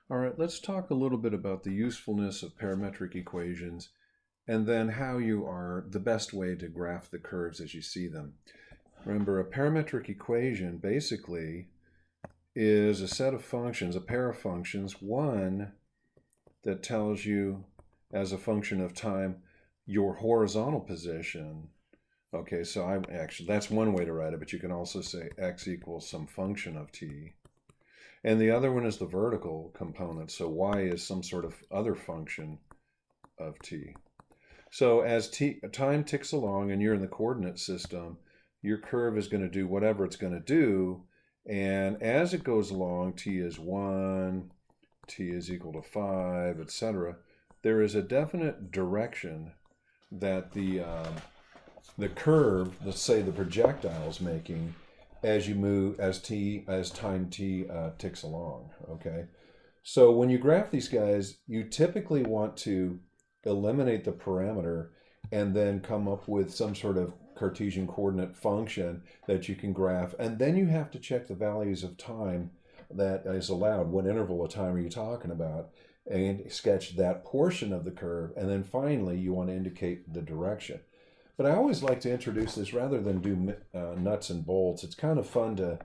All right, let's talk a little bit about the usefulness of parametric equations and then how you are the best way to graph the curves as you see them. Remember, a parametric equation basically is a set of functions, a pair of functions, one that tells you as a function of time your horizontal position. Okay, so that's one way to write it, but you can also say x equals some function of t. And the other one is the vertical component, so y is some sort of other function of t. So as time ticks along and you're in the coordinate system, your curve is going to do whatever it's going to do. And as it goes along, t is 1, t is equal to 5, etc. There is a definite direction that the curve, let's say the projectile is making as you move, as time t ticks along, okay? So when you graph these guys, you typically want to eliminate the parameter and then come up with some sort of Cartesian coordinate function that you can graph. And then you have to check the values of time that is allowed. What interval of time are you talking about? And sketch that portion of the curve. And then finally, you want to indicate the direction. But I always like to introduce this rather than do nuts and bolts. It's kind of fun to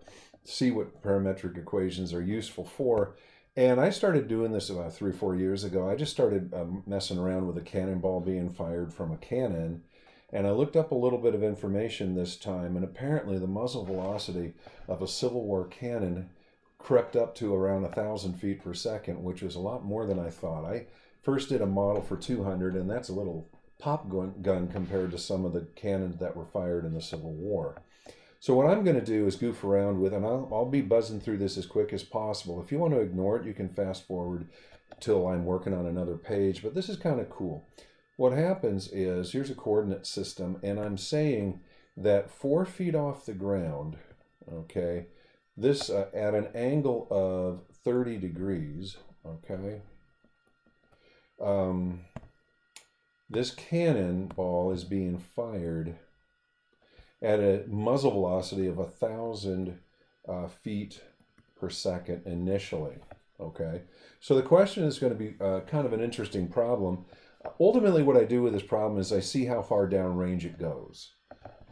see what parametric equations are useful for. And I started doing this about 3 or 4 years ago. I just started messing around with a cannonball being fired from a cannon. And I looked up a little bit of information this time, and apparently the muzzle velocity of a Civil War cannon crept up to around 1,000 feet per second, which was a lot more than I thought. I first did a model for 200, and that's a little pop gun compared to some of the cannons that were fired in the Civil War. So what I'm going to do is goof around with, and I'll be buzzing through this as quick as possible. If you want to ignore it, you can fast forward till I'm working on another page, but this is kind of cool. What happens is, here's a coordinate system, and I'm saying that 4 feet off the ground, okay, this at an angle of 30 degrees, okay, this cannonball is being fired at a muzzle velocity of 1,000 feet per second initially, okay? So the question is going to be kind of an interesting problem. Ultimately, what I do with this problem is I see how far downrange it goes.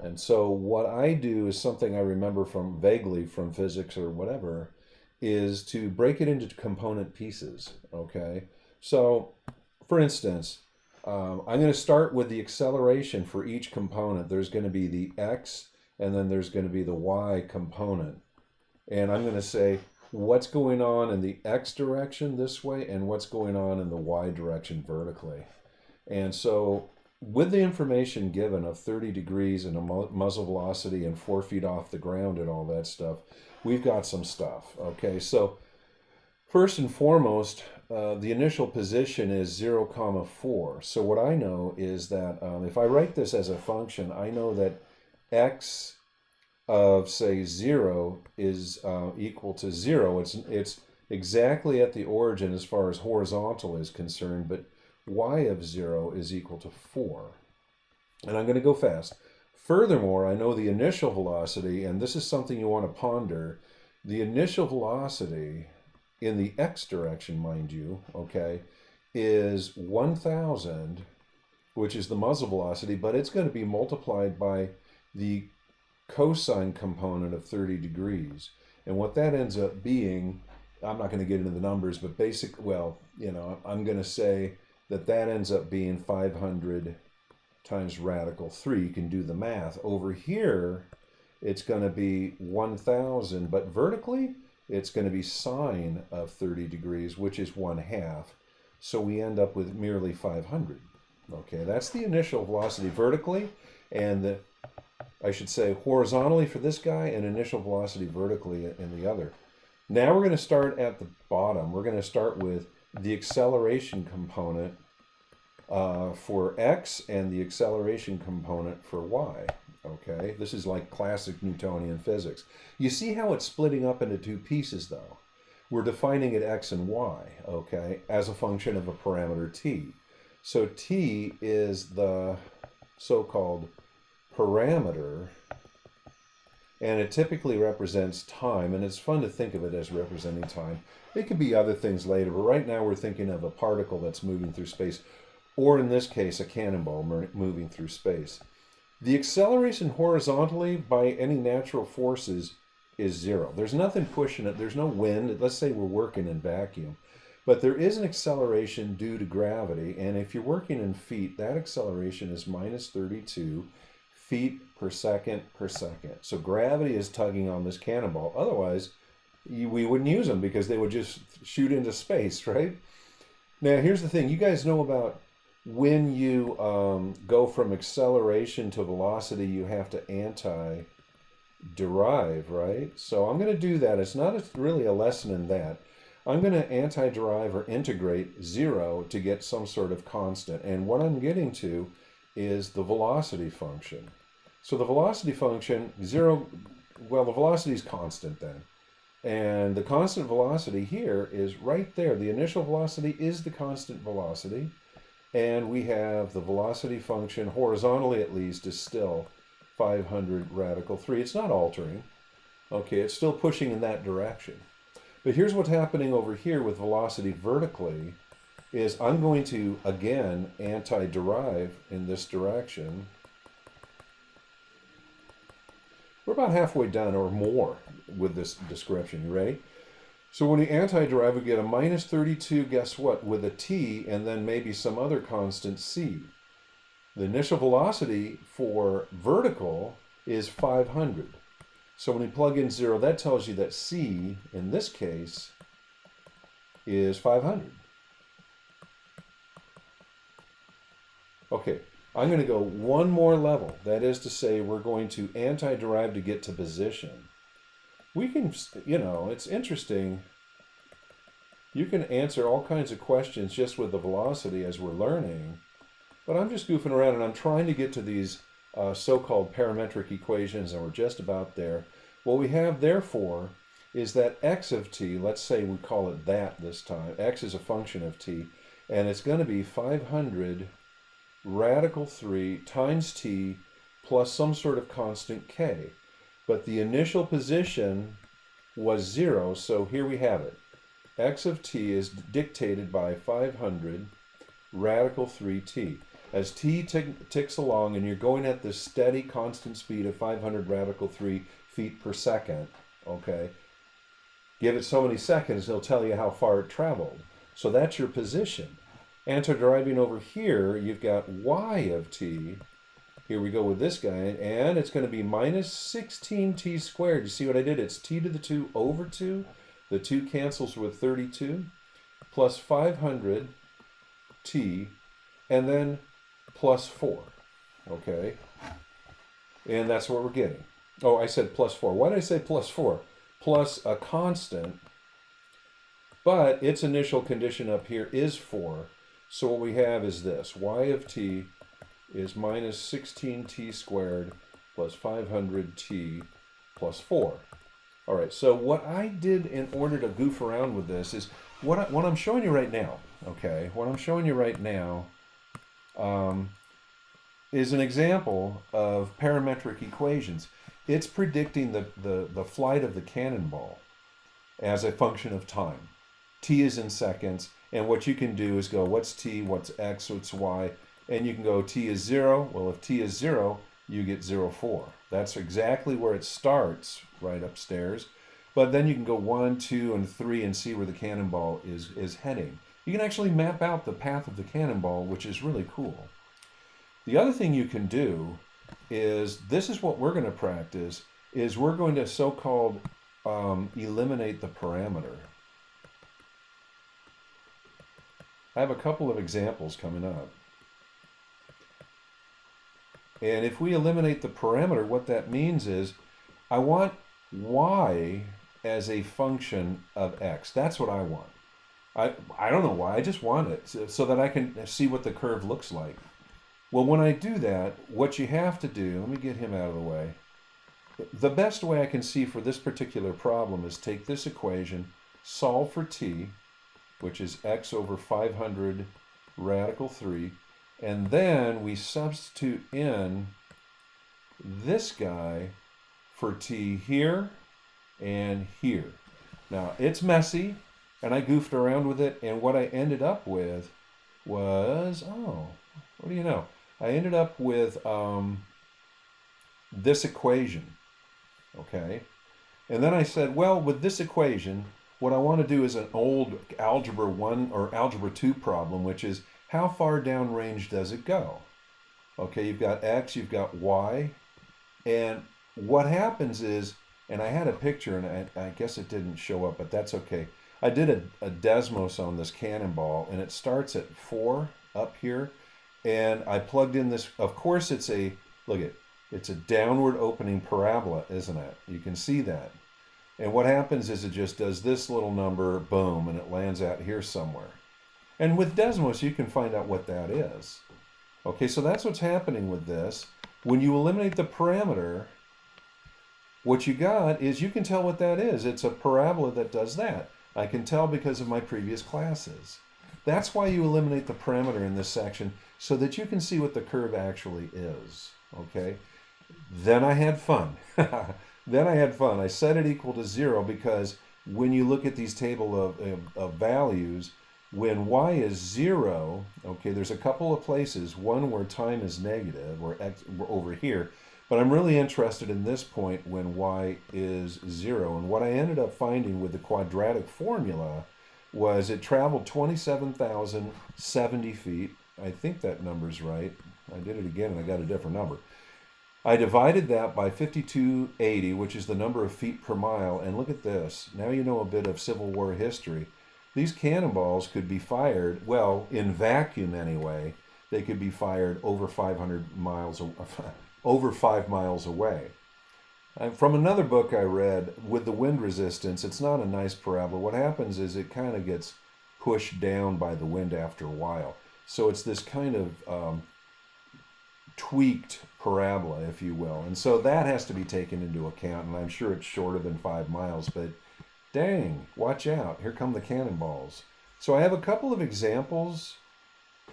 And so what I do is something I remember from vaguely from physics or whatever, is to break it into component pieces, okay? So, for instance, I'm going to start with the acceleration for each component. There's going to be the x, and then there's going to be the y component. And I'm going to say what's going on in the x direction this way and what's going on in the y direction vertically. And so with the information given of 30 degrees and a muzzle velocity and 4 feet off the ground and all that stuff, we've got some stuff, okay? So first and foremost, the initial position is 0, 4. So what I know is that if I write this as a function, I know that x of, say, 0 is equal to 0. It's exactly at the origin as far as horizontal is concerned, but y of 0 is equal to 4. And I'm going to go fast. Furthermore, I know the initial velocity, and this is something you want to ponder. The initial velocity in the x direction, mind you, okay, is 1,000, which is the muzzle velocity, but it's going to be multiplied by the cosine component of 30 degrees. And what that ends up being, I'm not going to get into the numbers, but I'm going to say that ends up being 500 times radical 3. You can do the math. Over here, it's going to be 1,000, but vertically, it's going to be sine of 30 degrees, which is 1/2. So we end up with merely 500. Okay, that's the initial velocity vertically, and I should say horizontally for this guy, and initial velocity vertically in the other. Now we're going to start at the bottom. We're going to start with the acceleration component for x and the acceleration component for y. Okay, this is like classic Newtonian physics. You see how it's splitting up into two pieces, though. We're defining it x and y, okay, as a function of a parameter t. So t is the so-called parameter and it typically represents time, and it's fun to think of it as representing time. It could be other things later, but right now we're thinking of a particle that's moving through space, or in this case, a cannonball moving through space. The acceleration horizontally by any natural forces is zero. There's nothing pushing it. There's no wind. Let's say we're working in vacuum. But there is an acceleration due to gravity, and if you're working in feet, that acceleration is minus 32 feet per second per second. So gravity is tugging on this cannonball. Otherwise, we wouldn't use them because they would just shoot into space, right? Now, here's the thing. You guys know about when you go from acceleration to velocity, you have to anti-derive, right? So I'm going to do that. It's not really a lesson in that. I'm going to anti-derive or integrate 0 to get some sort of constant. And what I'm getting to is the velocity function. So the velocity function, 0, well, the velocity is constant then. And the constant velocity here is right there. The initial velocity is the constant velocity. And we have the velocity function, horizontally at least, is still 500 radical 3. It's not altering. Okay, it's still pushing in that direction. But here's what's happening over here with velocity vertically is I'm going to, again, anti-derive in this direction. We're about halfway done or more with this description. You ready? So when we anti-derive, we get a minus 32, guess what, with a t and then maybe some other constant c. The initial velocity for vertical is 500. So when we plug in 0, that tells you that c, in this case, is 500. Okay, I'm going to go one more level. That is to say, we're going to anti-derive to get to position. We can, you know, it's interesting. You can answer all kinds of questions just with the velocity as we're learning. But I'm just goofing around and I'm trying to get to these so-called parametric equations, and we're just about there. What we have, therefore, is that x of t, let's say we call it that this time. X is a function of t, and it's going to be 500 radical 3 times t plus some sort of constant k. But the initial position was 0, so here we have it. X of t is dictated by 500 radical 3t. As t ticks along and you're going at this steady constant speed of 500 radical 3 feet per second, okay, give it so many seconds, it'll tell you how far it traveled. So that's your position. Anti-deriving over here, you've got y of t. Here we go with this guy, and it's going to be minus 16t squared. You see what I did? It's t to the 2 over 2. The 2 cancels with 32, plus 500t, and then plus 4, okay? And that's what we're getting. Oh, I said plus 4. Why did I say plus 4? Plus a constant, but its initial condition up here is 4. So what we have is this. Y of t is minus 16t squared plus 500t plus 4. All right, so what I did in order to goof around with this is what I'm showing you right now, okay? What I'm showing you right now is an example of parametric equations. It's predicting the flight of the cannonball as a function of time. T is in seconds, and what you can do is go, what's t, what's x, what's y, and you can go t is 0. Well, if t is 0, you get 0, 4. That's exactly where it starts, right upstairs. But then you can go 1, 2, and 3 and see where the cannonball is heading. You can actually map out the path of the cannonball, which is really cool. The other thing you can do is, this is what we're going to practice, is we're going to so-called eliminate the parameter. I have a couple of examples coming up. And if we eliminate the parameter, what that means is I want y as a function of x. That's what I want. I don't know why, I just want it so that I can see what the curve looks like. Well, when I do that, what you have to do, let me get him out of the way. The best way I can see for this particular problem is take this equation, solve for t, which is x over 500 radical 3, and then we substitute in this guy for t here and here. Now, it's messy, and I goofed around with it, and what I ended up with was, oh, what do you know? I ended up with this equation, okay? And then I said, well, with this equation, what I want to do is an old Algebra 1 or Algebra 2 problem, which is how far downrange does it go? Okay, you've got x, you've got y, and what happens is, and I had a picture, and I guess it didn't show up, but that's okay. I did a Desmos on this cannonball, and it starts at 4 up here, and I plugged in this, of course it's a, look at, it's a downward opening parabola, isn't it? You can see that. And what happens is it just does this little number, boom, and it lands out here somewhere. And with Desmos, you can find out what that is. Okay, so that's what's happening with this. When you eliminate the parameter, what you got is, you can tell what that is. It's a parabola that does that. I can tell because of my previous classes. That's why you eliminate the parameter in this section, so that you can see what the curve actually is. Okay? Then I had fun. Then I had fun. I set it equal to 0 because when you look at these table of values, when y is 0, okay, there's a couple of places, one where time is negative, or x, over here, but I'm really interested in this point when y is 0. And what I ended up finding with the quadratic formula was it traveled 27,070 feet. I think that number's right. I did it again and I got a different number. I divided that by 5280, which is the number of feet per mile, and look at this. Now you know a bit of Civil War history. These cannonballs could be fired, well, in vacuum anyway, they could be fired over 500 miles, over 5 miles away. From another book I read, with the wind resistance, it's not a nice parabola. What happens is it kind of gets pushed down by the wind after a while. So it's this kind of tweaked parabola, if you will. And so that has to be taken into account, and I'm sure it's shorter than 5 miles, but dang, watch out, here come the cannonballs. So I have a couple of examples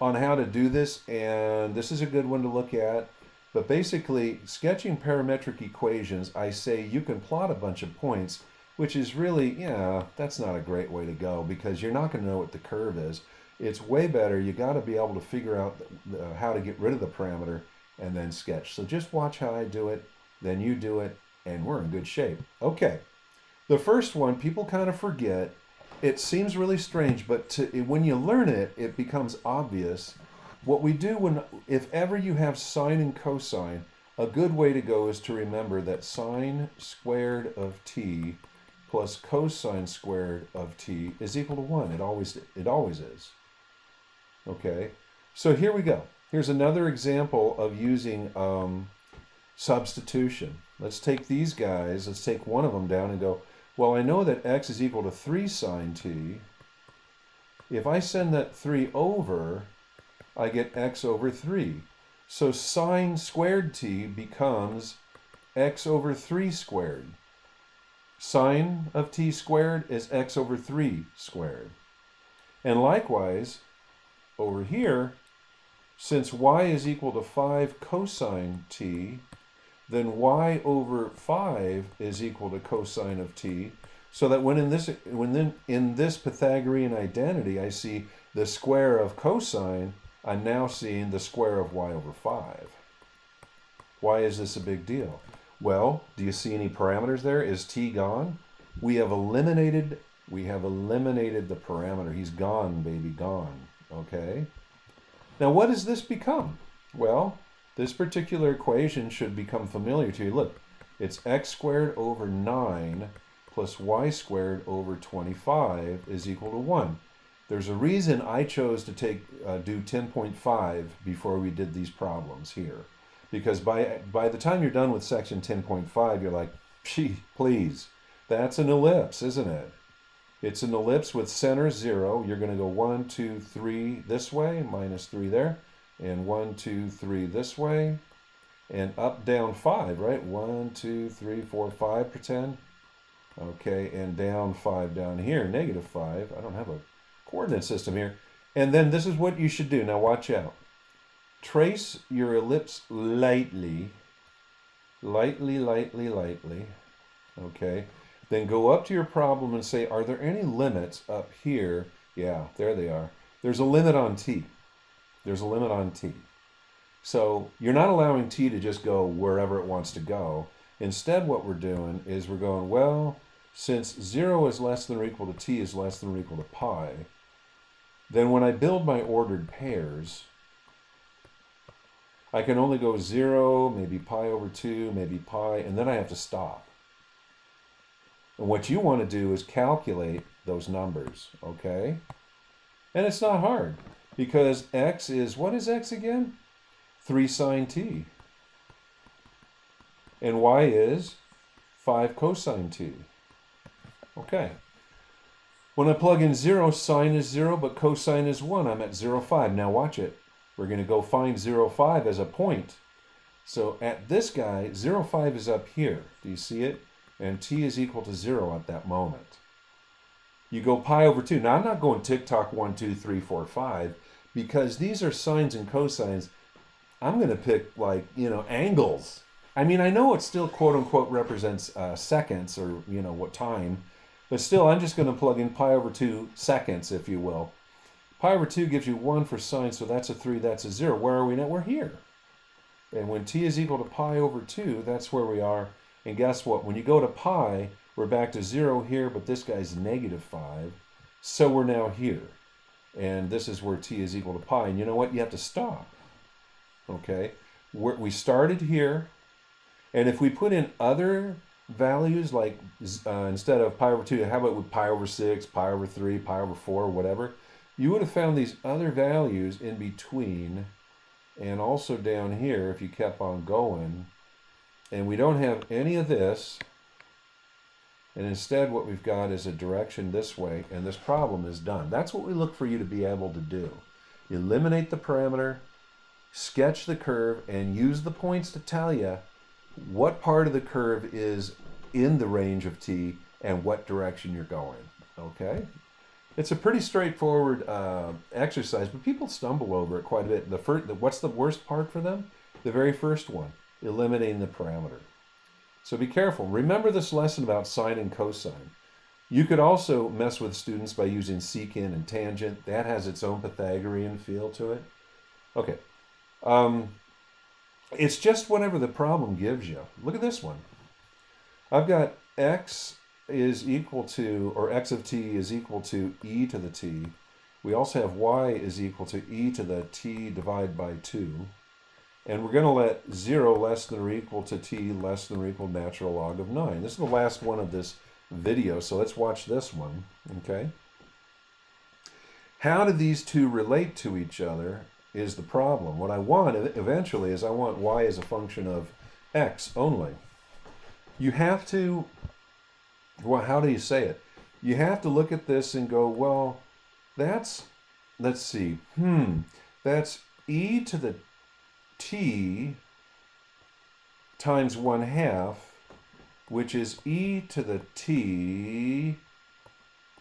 on how to do this, and this is a good one to look at. But basically, sketching parametric equations, I say you can plot a bunch of points, which is really, yeah, that's not a great way to go, because you're not going to know what the curve is. It's way better, you got to be able to figure out how to get rid of the parameter and then sketch. So just watch how I do it, then you do it, and we're in good shape. Okay. The first one, people kind of forget. It seems really strange, but when you learn it, it becomes obvious. What we do if ever you have sine and cosine, a good way to go is to remember that sine squared of t plus cosine squared of t is equal to 1. It always is. Okay, so here we go. Here's another example of using substitution. Let's take these guys, let's take one of them down and go, well, I know that x is equal to 3 sine t. If I send that 3 over, I get x over 3. So sine squared t becomes x over 3 squared. Sine of t squared is x over 3 squared. And likewise, over here, since y is equal to 5 cosine t, then y over 5 is equal to cosine of t, so that when in this Pythagorean identity I see the square of cosine, I'm now seeing the square of y over 5. Why is this a big deal? Well, do you see any parameters there? Is t gone? We have eliminated the parameter. He's gone, baby, gone. Okay? Now what does this become? Well, this particular equation should become familiar to you. Look, it's x squared over 9 plus y squared over 25 is equal to 1. There's a reason I chose to do 10.5 before we did these problems here. Because by the time you're done with section 10.5, you're like, gee, please, that's an ellipse, isn't it? It's an ellipse with center 0. You're going to go 1, 2, 3 this way, minus 3 there. And 1, 2, 3 this way, and up, down 5, right? 1, 2, 3, 4, 5, pretend. Okay, and down 5 down here, negative 5. I don't have a coordinate system here. And then this is what you should do. Now watch out. Trace your ellipse lightly lightly, lightly, lightly. Okay. Then go up to your problem and say, are there any limits up here? Yeah, there they are. There's a limit on t. There's a limit on t. So you're not allowing t to just go wherever it wants to go. Instead, what we're doing is we're going, well, since 0 is less than or equal to t is less than or equal to pi, then when I build my ordered pairs, I can only go 0, maybe pi over 2, maybe pi, and then I have to stop. And what you want to do is calculate those numbers, okay? And it's not hard, because x is, what is x again? 3 sine t. And y is 5 cosine t. Okay. When I plug in 0, sine is 0, but cosine is 1. I'm at 0, 5. Now watch it. We're going to go find 0, 5 as a point. So at this guy, 0, 5 is up here. Do you see it? And t is equal to 0 at that moment. You go pi over 2. Now I'm not going tick-tock 1, 2, 3, 4, 5, because these are sines and cosines. I'm going to pick, like, angles. I mean, I know it still quote-unquote represents seconds or, what time, but still I'm just going to plug in pi over 2 seconds, if you will. Pi over 2 gives you 1 for sine, so that's a 3, that's a 0. Where are we now? We're here. And when t is equal to pi over 2, that's where we are. And guess what? When you go to pi, we're back to 0 here, but this guy's negative 5. So we're now here. And this is where t is equal to pi. And you know what? You have to stop. Okay? We started here. And if we put in other values, like instead of pi over 2, how about with pi over 6, pi over 3, pi over 4, whatever, you would have found these other values in between and also down here if you kept on going. And we don't have any of this. And instead what we've got is a direction this way, and this problem is done. That's what we look for you to be able to do. Eliminate the parameter, sketch the curve, and use the points to tell you what part of the curve is in the range of t and what direction you're going. Okay? It's a pretty straightforward exercise, but people stumble over it quite a bit. What's the worst part for them? The very first one, eliminating the parameter. So be careful. Remember this lesson about sine and cosine. You could also mess with students by using secant and tangent. That has its own Pythagorean feel to it. Okay. It's just whatever the problem gives you. Look at this one. I've got x is equal to, or x of t is equal to e to the t. We also have y is equal to e to the t divided by 2. And we're going to let 0 less than or equal to t less than or equal to natural log of 9. This is the last one of this video, so let's watch this one, okay? How do these two relate to each other is the problem. What I want eventually is I want y as a function of x only. You have to, well, how do you say it? You have to look at this and go, well, that's, let's see, that's e to the t times 1/2, which is e to the t,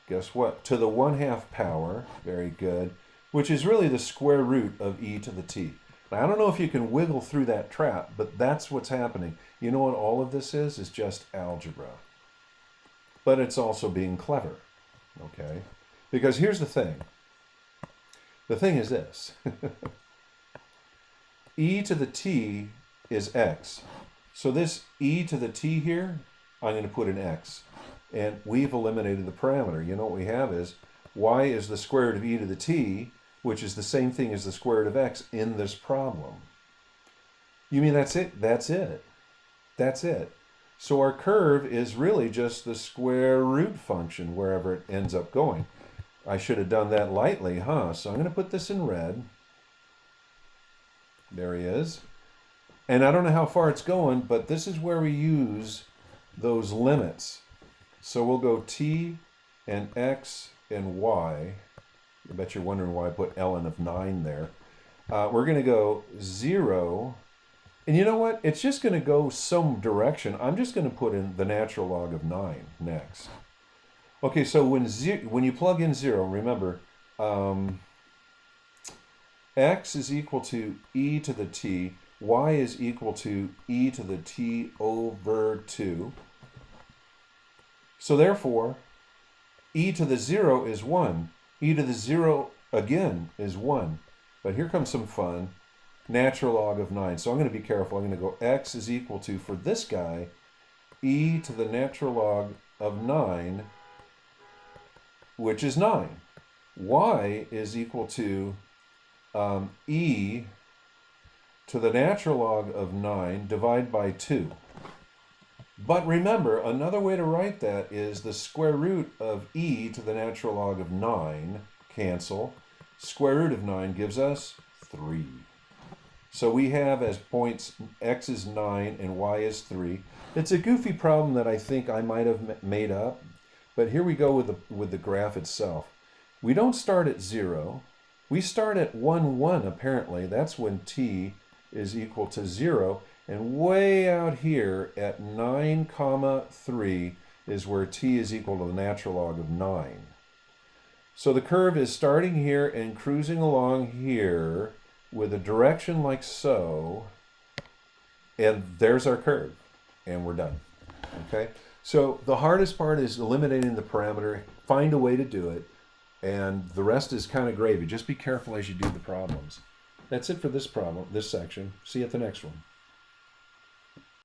guess what, to the 1/2 power, very good, which is really the square root of e to the t. Now, I don't know if you can wiggle through that trap, but that's what's happening. You know what all of this is? It's just algebra. But it's also being clever, okay? Because here's the thing. The thing is this. E to the t is x. So this e to the t here, I'm going to put an x. And we've eliminated the parameter. You know what we have is y is the square root of e to the t, which is the same thing as the square root of x in this problem. You mean that's it? That's it. That's it. So our curve is really just the square root function wherever it ends up going. I should have done that lightly, huh? So I'm going to put this in red. There he is. And I don't know how far it's going, but this is where we use those limits. So we'll go t and x and y. I bet you're wondering why I put ln of 9 there. We're going to go 0. And you know what? It's just going to go some direction. I'm just going to put in the natural log of 9 next. Okay, so when you plug in 0, remember, x is equal to e to the t. y is equal to e to the t over 2. So therefore, e to the 0 is 1. E to the 0 again is 1. But here comes some fun. Natural log of 9. So I'm going to be careful. I'm going to go x is equal to, for this guy, e to the natural log of 9, which is 9. Y is equal to e to the natural log of 9 divided by 2. But remember, another way to write that is the square root of e to the natural log of 9. Cancel. Square root of 9 gives us 3. So we have as points x is 9 and y is 3. It's a goofy problem that I think I might have made up. But here we go with the graph itself. We don't start at 0. We start at 1, 1 apparently. That's when t is equal to 0. And way out here at 9, 3 is where t is equal to the natural log of 9. So the curve is starting here and cruising along here with a direction like so. And there's our curve. And we're done. Okay? So the hardest part is eliminating the parameter. Find a way to do it. And the rest is kind of gravy. Just be careful as you do the problems. That's it for this problem, this section. See you at the next one.